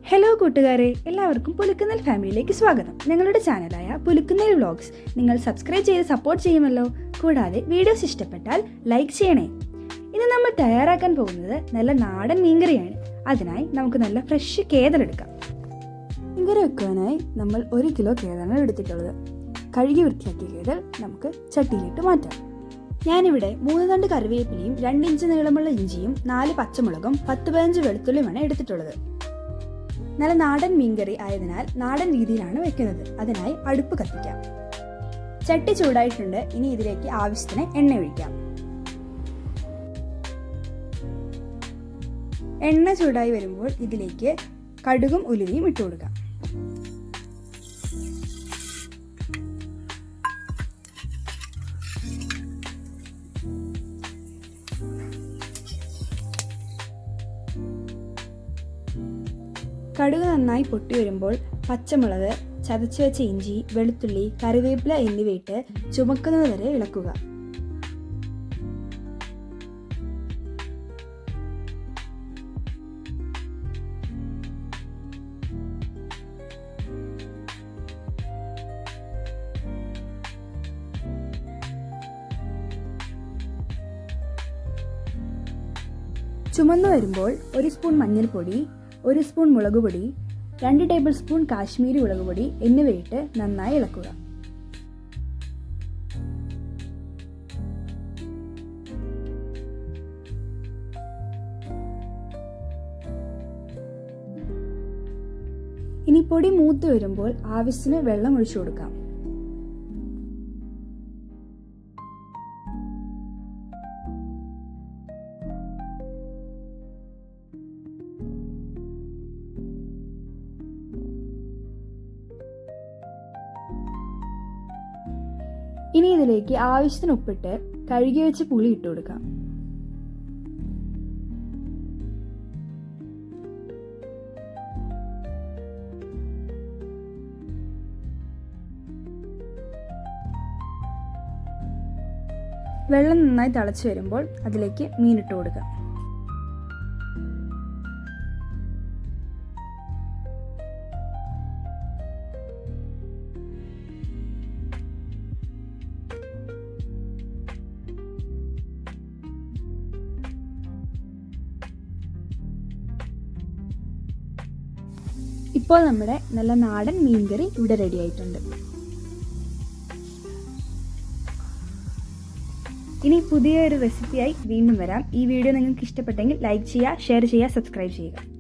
Hello കൂട്ടുകാരെ, എല്ലാവർക്കും പുലുക്കുന്നൽ ഫാമിലിയിലേക്ക് സ്വാഗതം. ഞങ്ങളുടെ ചാനലായ പുലുക്കുന്നൽ വ്ലോഗ്സ് നിങ്ങൾ സബ്സ്ക്രൈബ് ചെയ്ത് സപ്പോർട്ട് ചെയ്യുമല്ലോ. കൂടാതെ വീഡിയോസ് ഇഷ്ടപ്പെട്ടാൽ ലൈക്ക് ചെയ്യണേ. ഇന്ന് നമ്മൾ തയ്യാറാക്കാൻ പോകുന്നത് നല്ല നാടൻ മീൻകറിയാണ്. അതിനായി നമുക്ക് നല്ല ഫ്രഷ് കേദലെടുക്കാം. മീൻകറി വെക്കാനായി നമ്മൾ 1 കിലോ കേദലാണ് എടുത്തിട്ടുള്ളത്. കഴുകി വൃത്തിയാക്കിയ കേദൽ നമുക്ക് ചട്ടിയിലിട്ട് മാറ്റാം. ഞാനിവിടെ 3 തണ്ട് കറിവേപ്പിലയും 2 ഇഞ്ച് നീളമുള്ള ഇഞ്ചിയും 4 പച്ചമുളകും 10-15 വെളുത്തുള്ളിയുമാണ് എടുത്തിട്ടുള്ളത്. നല്ല നാടൻ മീൻകറി ആയതിനാൽ നാടൻ രീതിയിലാണ് വെക്കുന്നത്. അതിനായി അടുപ്പ് കത്തിക്കാം. ചട്ടി ചൂടായിട്ടുണ്ട്. ഇനി ഇതിലേക്ക് ആവശ്യത്തിന് എണ്ണ ഒഴിക്കാം. എണ്ണ ചൂടായി വരുമ്പോൾ ഇതിലേക്ക് കടുകും ഉലുവയും ഇട്ട് കൊടുക്കാം. കടുക് നന്നായി പൊട്ടി വരുമ്പോൾ പച്ചമുളക്, ചതച്ചു വെച്ച ഇഞ്ചി, വെളുത്തുള്ളി, കറിവേപ്പില എന്നിവയിട്ട് ചുമക്കുന്നത് വരെ ഇളക്കുക. ചുമന്നു വരുമ്പോൾ 1 സ്പൂൺ മഞ്ഞൾപ്പൊടി, 1 സ്പൂൺ മുളക് പൊടി, 2 ടേബിൾ സ്പൂൺ കാശ്മീരി മുളക് പൊടി എന്നിവയിട്ട് നന്നായി ഇളക്കുക. ഇനി പൊടി മൂത്ത് വരുമ്പോൾ ആവശ്യത്തിന് വെള്ളം ഒഴിച്ചു കൊടുക്കാം. ഇനി ഇതിലേക്ക് ആവശ്യത്തിന് ഉപ്പിട്ട് കഴുകി വെച്ച് പുളി ഇട്ട് കൊടുക്കാം. വെള്ളം നന്നായി തിളച്ചു വരുമ്പോൾ അതിലേക്ക് മീനിട്ട് കൊടുക്കാം. ഇപ്പോൾ നമ്മുടെ നല്ല നാടൻ മീൻകറി ഇവിടെ റെഡി ആയിട്ടുണ്ട്. ഇനി പുതിയൊരു റെസിപ്പിയായി വീണ്ടും വരാം. ഈ വീഡിയോ നിങ്ങൾക്ക് ഇഷ്ടപ്പെട്ടെങ്കിൽ ലൈക്ക് ചെയ്യുക, ഷെയർ ചെയ്യുക, സബ്സ്ക്രൈബ് ചെയ്യുക.